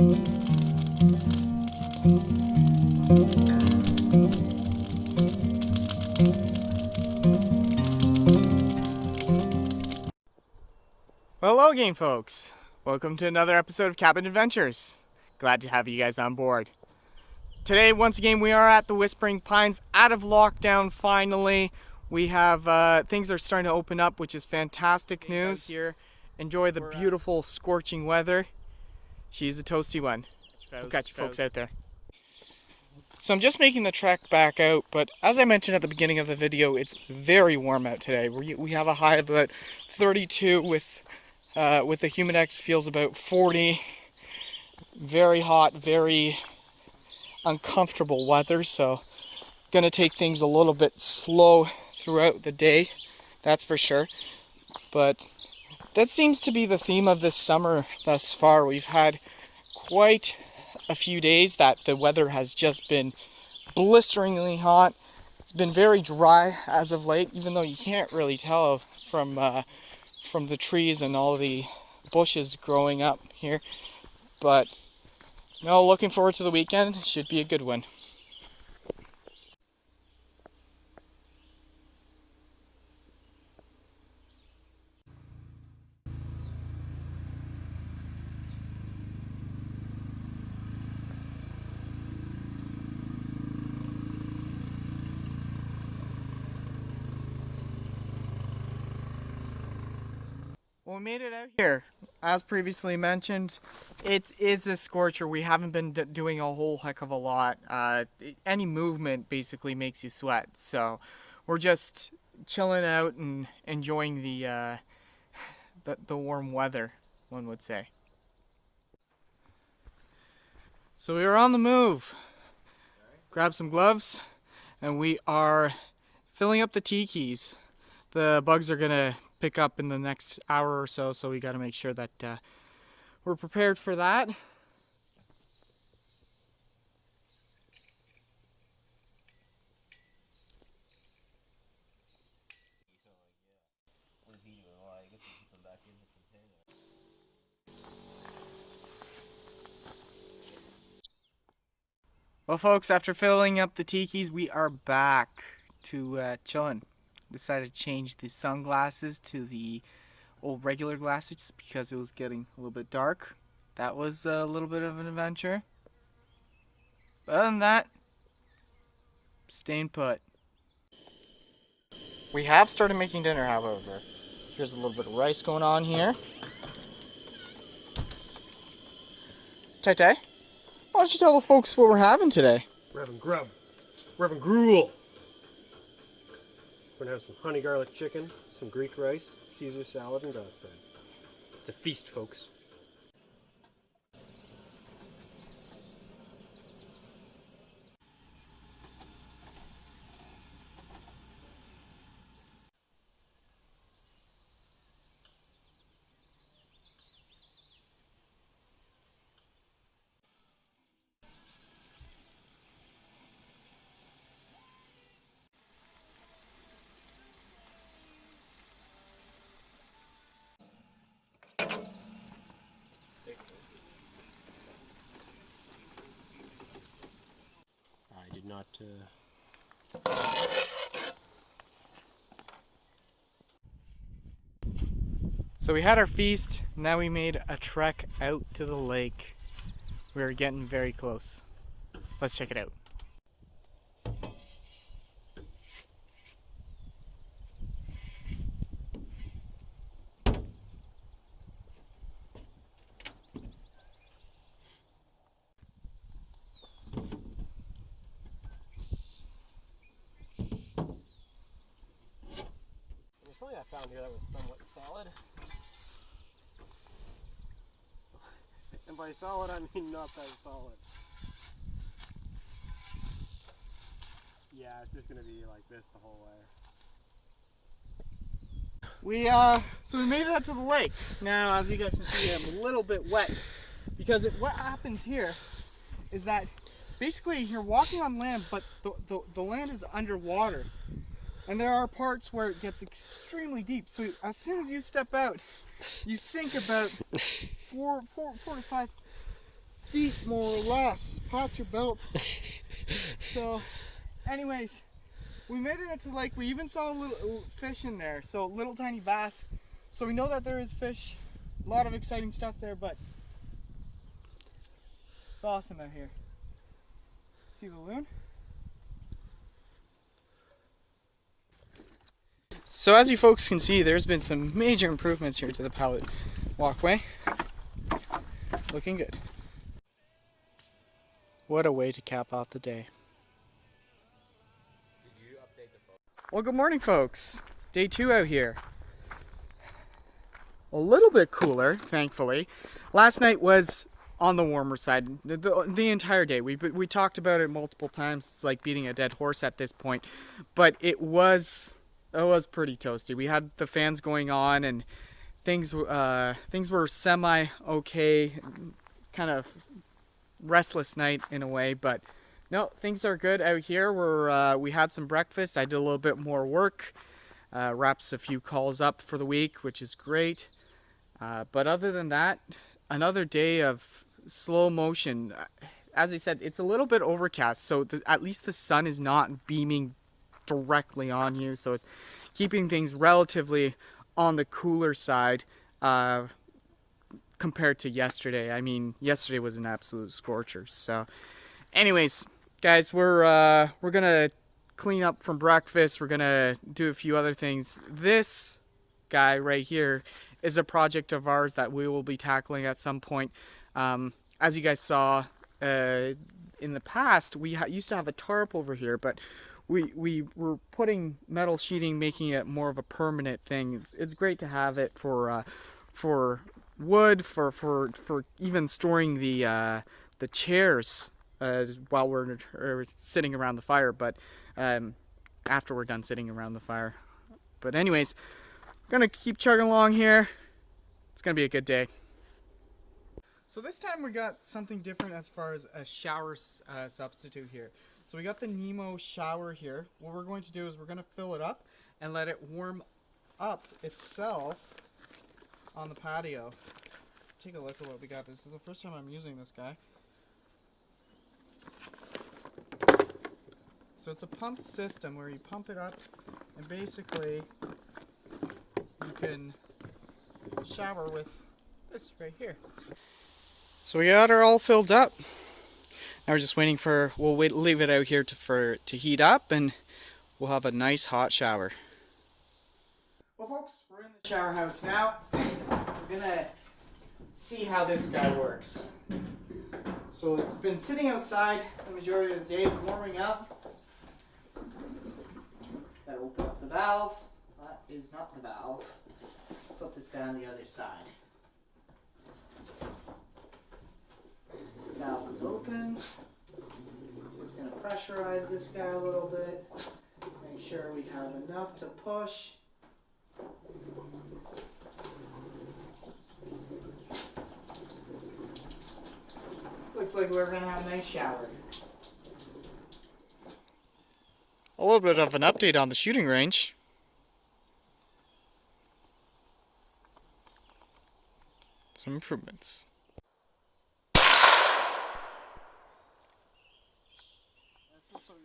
Well, hello game folks. Welcome to another episode of Cabin Adventures. Glad to have you guys on board. Today, once again, we are at the Whispering Pines, out of lockdown finally. We have, things are starting to open up, which is fantastic news here. Enjoy the beautiful scorching weather. She's a toasty one. We'll catch you folks out there. So I'm just making the trek back out, but as I mentioned at the beginning of the video, it's very warm out today. We have a high of about 32 with the Humidex feels about 40. Very hot, very uncomfortable weather, so gonna take things a little bit slow throughout the day, that's for sure. But that seems to be the theme of this summer thus far. We've had quite a few days that the weather has just been blisteringly hot. It's been very dry as of late, even though you can't really tell from the trees and all the bushes growing up here. But no, looking forward to the weekend. Should be a good one. Well, we made it out here. As previously mentioned, it is a scorcher. We haven't been doing a whole heck of a lot. Any movement basically makes you sweat. So we're just chilling out and enjoying the warm weather, one would say. So we are on the move. Grab some gloves, and we are filling up the tikis. The bugs are gonna pick up in the next hour or so, so we got to make sure that we're prepared for that. Well, folks, after filling up the tikis, we are back to chilling. Decided to change the sunglasses to the old regular glasses because it was getting a little bit dark. That was a little bit of an adventure. But other than that, staying put. We have started making dinner, however. Here's a little bit of rice going on here. Tay-Tay, why don't you tell the folks what we're having today? We're having grub. We're having gruel. We're gonna have some honey garlic chicken, some Greek rice, Caesar salad, and garlic bread. It's a feast, folks. I did not. So we had our feast, now we made a trek out to the lake. We're getting very close. Let's check it out. There's something I found here that was somewhat solid. And by solid, I mean not that solid. Yeah, it's just gonna be like this the whole way. So we made it out to the lake. Now, as you guys can see, I'm a little bit wet because what happens here is that basically you're walking on land, but the land is underwater. And there are parts where it gets extremely deep. So as soon as you step out, you sink about 4 to 5 feet, more or less, past your belt. So, anyways, we made it into the lake. We even saw a little fish in there, so little tiny bass. So we know that there is fish, a lot of exciting stuff there, but it's awesome out here. See the loon? So as you folks can see, there's been some major improvements here to the pallet walkway. Looking good. What a way to cap off the day. Well, good morning, folks. Day 2 out here. A little bit cooler, thankfully. Last night was on the warmer side the entire day. We talked about it multiple times. It's like beating a dead horse at this point, but it was pretty toasty. We had the fans going on and things were semi okay. Kind of restless night in a way, but no, things are good out here. We had some breakfast. I did a little bit more work, wrapped a few calls up for the week, which is great. But other than that, another day of slow motion. As I said, it's a little bit overcast, so at least the sun is not beaming directly on you, so it's keeping things relatively on the cooler side compared to yesterday. I mean, yesterday was an absolute scorcher. So anyways, guys, we're gonna clean up from breakfast. We're gonna do a few other things. This guy right here is a project of ours that we will be tackling at some point. As you guys saw in the past, we used to have a tarp over here, but we were putting metal sheeting, making it more of a permanent thing. It's great to have it for wood, for even storing the chairs while we're sitting around the fire, but after we're done sitting around the fire. But anyways, gonna keep chugging along here. It's gonna be a good day. So this time we got something different as far as a shower substitute here. So we got the Nemo shower here. What we're going to do is we're gonna fill it up and let it warm up itself on the patio. Let's take a look at what we got. This is the first time I'm using this guy. So it's a pump system where you pump it up and basically you can shower with this right here. So we got her all filled up. Now we're just waiting for, leave it out here to heat up and we'll have a nice hot shower. Well folks, we're in the shower house now. We're gonna see how this guy works. So it's been sitting outside the majority of the day, warming up. Gotta open up the valve. That is not the valve. Flip this guy on the other side. Valve is open. Just going to pressurize this guy a little bit. Make sure we have enough to push. Looks like we're going to have a nice shower. A little bit of an update on the shooting range. Some improvements.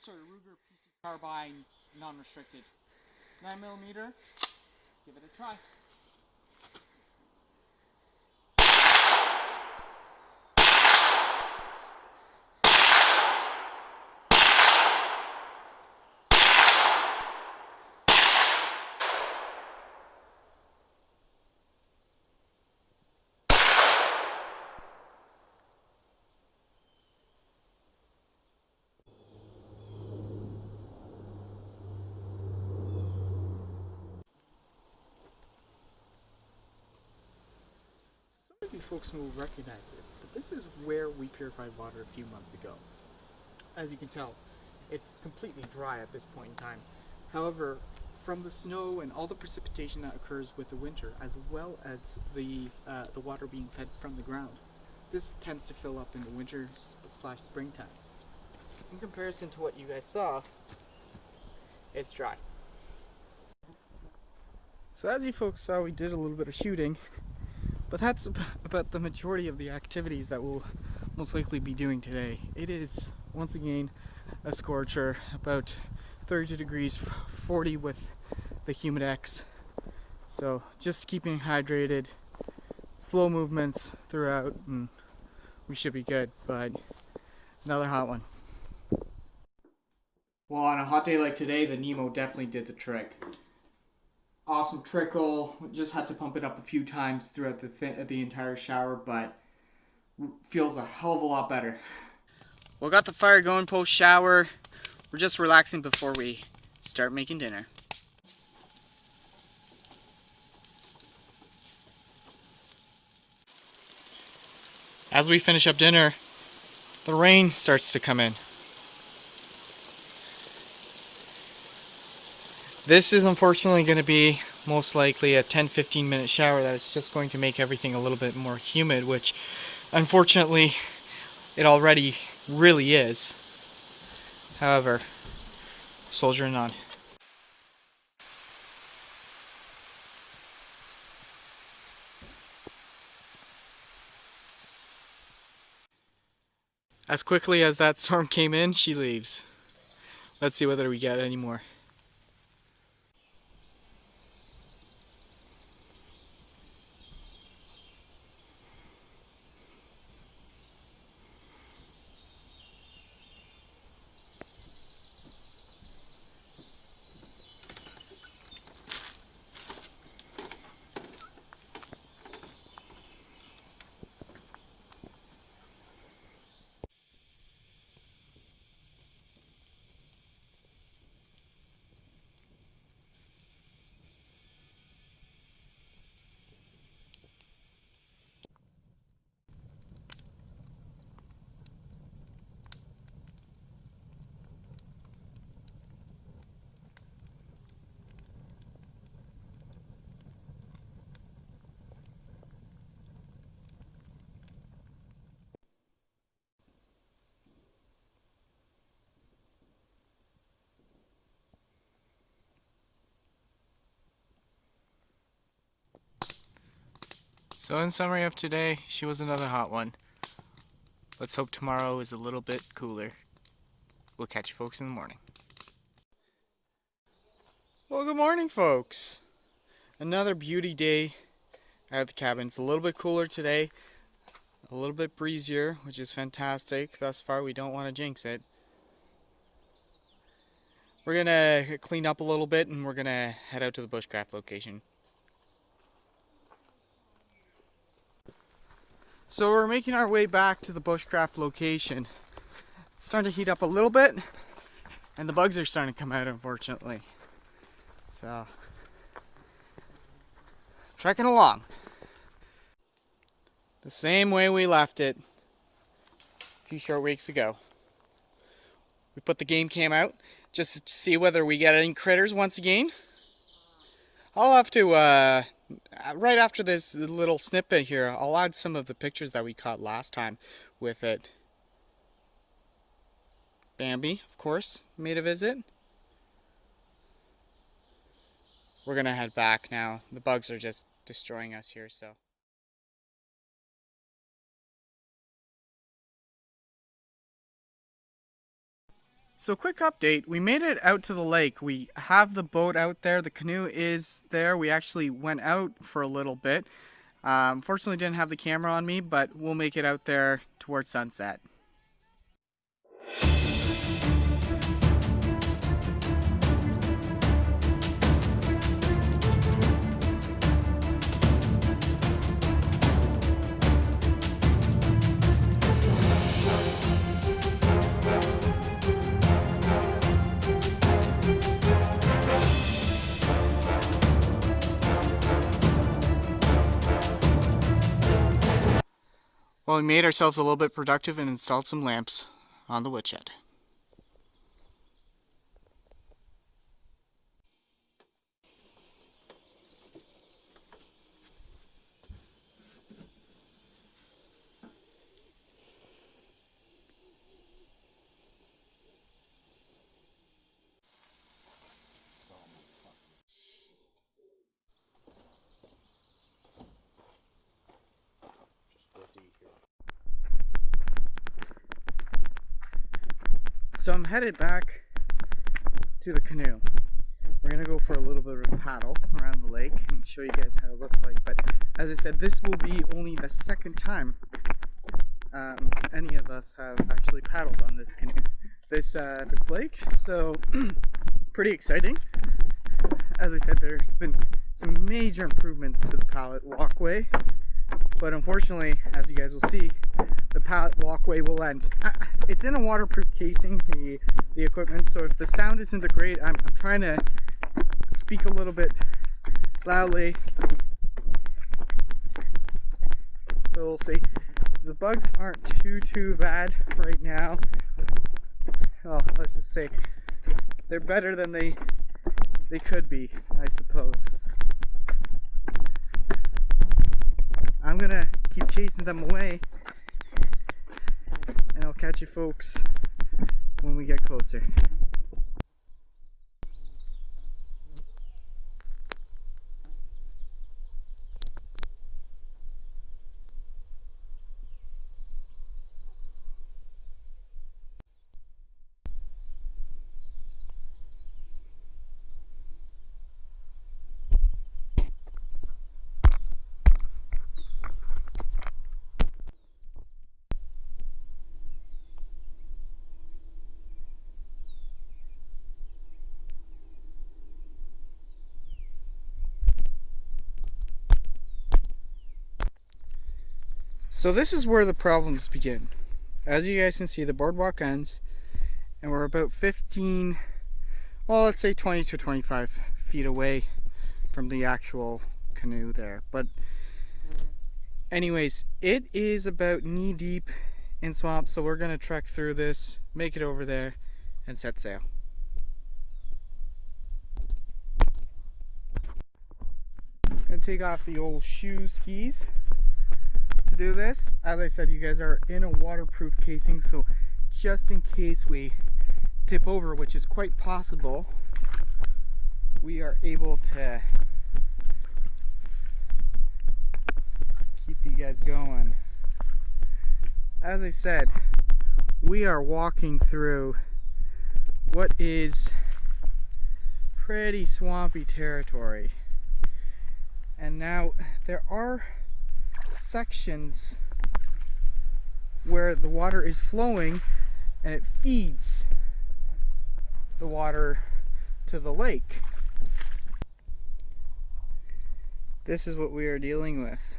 Sorry, Ruger PC carbine, non-restricted, 9mm. Give it a try. You folks will recognize this, but this is where we purified water a few months ago. As you can tell, it's completely dry at this point in time. However, from the snow and all the precipitation that occurs with the winter, as well as the water being fed from the ground, this tends to fill up in the winter/springtime. In comparison to what you guys saw, it's dry. So as you folks saw, we did a little bit of shooting. But that's about the majority of the activities that we'll most likely be doing today. It is once again a scorcher, about 32 degrees, 40 with the Humidex. So just keeping hydrated, slow movements throughout, and we should be good. But another hot one. Well, on a hot day like today, the Nemo definitely did the trick. Awesome trickle. Just had to pump it up a few times throughout the entire shower, but feels a hell of a lot better. We got the fire going post shower. We're just relaxing before we start making dinner. As we finish up dinner, the rain starts to come in. This is unfortunately going to be most likely a 10-15 minute shower that is just going to make everything a little bit more humid, which unfortunately it already really is. However, soldiering on. As quickly as that storm came in, she leaves. Let's see whether we get any more. So in summary of today, she was another hot one. Let's hope tomorrow is a little bit cooler. We'll catch you folks in the morning. Well, good morning, folks. Another beauty day at the cabin. It's a little bit cooler today, a little bit breezier, which is fantastic. Thus far, we don't want to jinx it. We're gonna clean up a little bit and we're gonna head out to the bushcraft location. So we're making our way back to the bushcraft location. It's starting to heat up a little bit and the bugs are starting to come out, unfortunately. So, trekking along the same way we left it a few short weeks ago. We put the game cam out just to see whether we get any critters once again. I'll have to, right after this little snippet here, I'll add some of the pictures that we caught last time with it. Bambi, of course, made a visit. We're gonna head back now. The bugs are just destroying us here, so. So quick update, we made it out to the lake. We have the boat out there, the canoe is there. We actually went out for a little bit. Unfortunately didn't have the camera on me, but we'll make it out there towards sunset. Well, we made ourselves a little bit productive and installed some lamps on the woodshed. So I'm headed back to the canoe. We're gonna go for a little bit of a paddle around the lake and show you guys how it looks like. But as I said, this will be only the second time any of us have actually paddled on this canoe, this lake. So pretty exciting. As I said, there's been some major improvements to the pallet walkway, but unfortunately, as you guys will see, the pallet walkway will end. It's in a waterproof casing, the equipment, so if the sound isn't great, I'm trying to speak a little bit loudly. So we'll see. The bugs aren't too bad right now. Well, let's just say they're better than they could be, I suppose. I'm gonna keep chasing them away, and I'll catch you folks when we get closer. So this is where the problems begin. As you guys can see, the boardwalk ends, and we're about 15, well, let's say 20 to 25 feet away from the actual canoe there. But anyways, it is about knee deep in swamp, so we're gonna trek through this, make it over there, and set sail. Gonna take off the old shoe skis to do this. As I said, you guys are in a waterproof casing, so just in case we tip over, which is quite possible, we are able to keep you guys going. As I said, we are walking through what is pretty swampy territory, and now there are sections where the water is flowing and it feeds the water to the lake. This is what we are dealing with.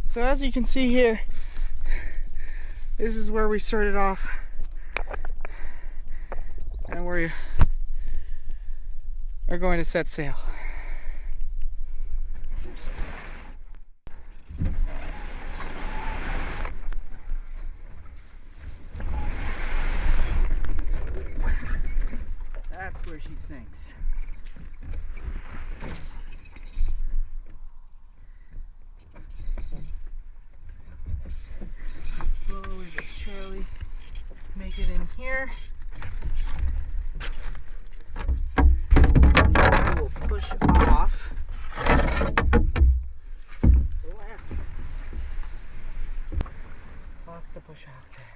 So as you can see here, this is where we started off, and we are going to set sail. That's where she sinks. Slowly but surely make it in here. I will push off. Lots to push off there.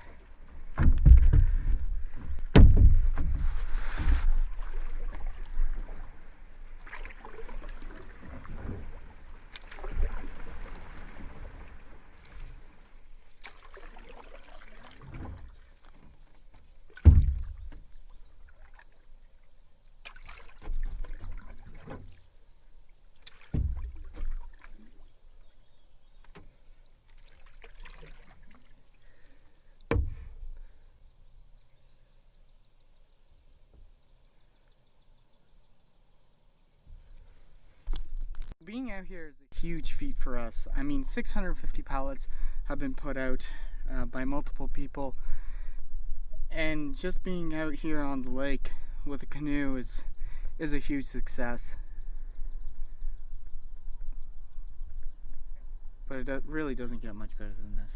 Being out here is a huge feat for us. I mean, 650 pallets have been put out by multiple people, and just being out here on the lake with a canoe is a huge success. But it really doesn't get much better than this.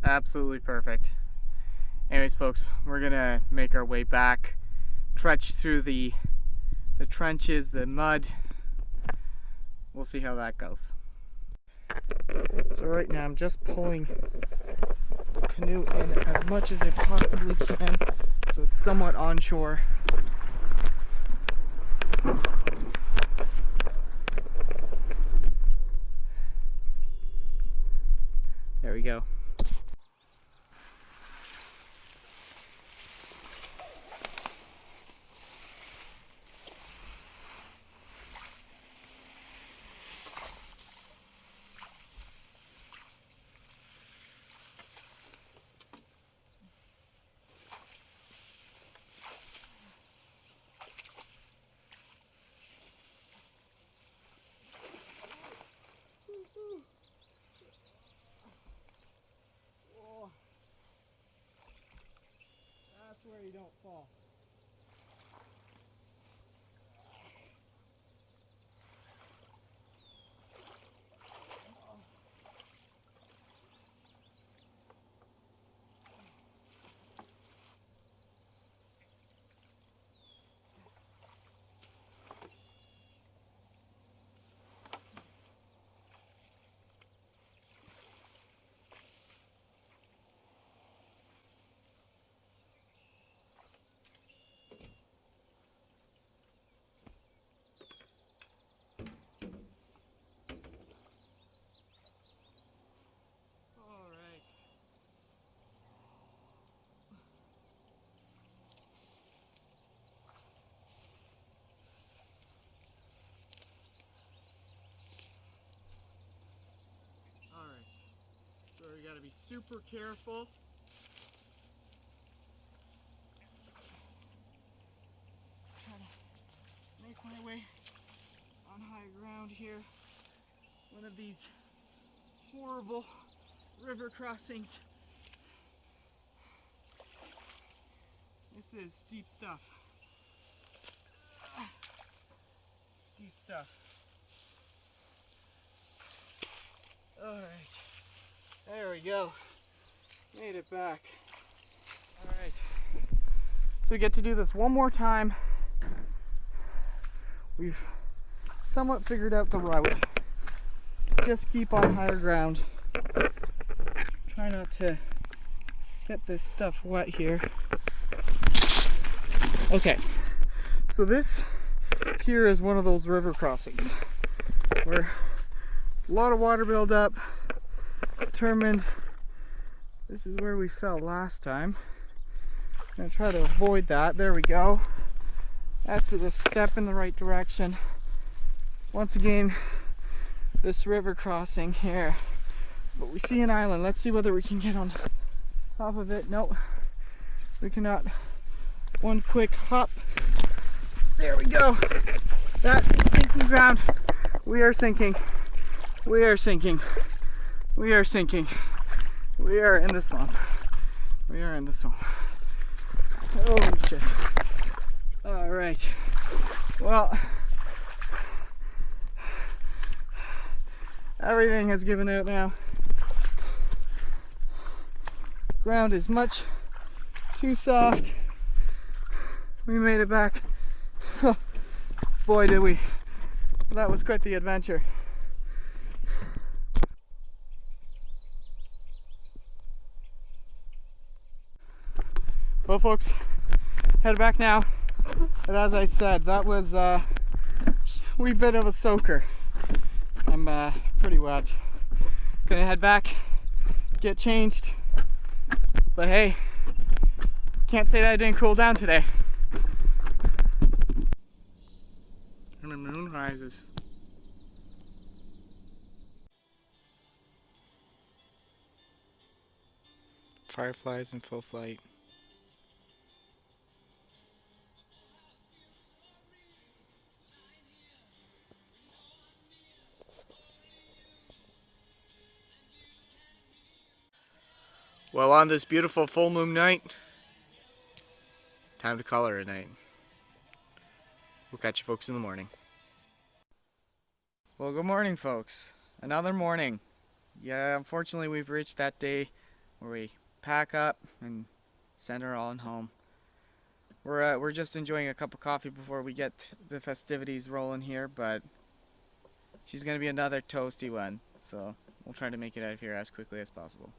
Absolutely perfect. Anyways, folks, we're gonna make our way back, trudge through the trenches, the mud. We'll see how that goes. So right now I'm just pulling the canoe in as much as I possibly can so it's somewhat onshore. There we go. That's where you don't fall. So we gotta be super careful. Try to make my way on high ground here. One of these horrible river crossings. This is deep stuff. Deep stuff. Alright. There we go. Made it back. Alright. So we get to do this one more time. We've somewhat figured out the route. Just keep on higher ground. Try not to get this stuff wet here. Okay. So this here is one of those river crossings where a lot of water buildup. Determined this is where we fell last time. I'm gonna try to avoid that. There we go. That's a step in the right direction. Once again, this river crossing here. But we see an island. Let's see whether we can get on top of it. Nope, we cannot. One quick hop. There we go. That is sinking ground. We are sinking. We are sinking. We are sinking. We are in the swamp. We are in the swamp. Holy shit. Alright. Well, everything has given out now. Ground is much too soft. We made it back. Oh, boy, did we. That was quite the adventure. Well, folks, head back now. But as I said, that was a wee bit of a soaker. I'm pretty wet. Gonna head back, get changed. But hey, can't say that I didn't cool down today. And the moon rises. Fireflies in full flight. Well, on this beautiful full moon night, time to call her a night. We'll catch you folks in the morning. Well, good morning, folks. Another morning. Yeah, unfortunately we've reached that day where we pack up and send her on home. We're just enjoying a cup of coffee before we get the festivities rolling here, but she's gonna be another toasty one, so we'll try to make it out of here as quickly as possible.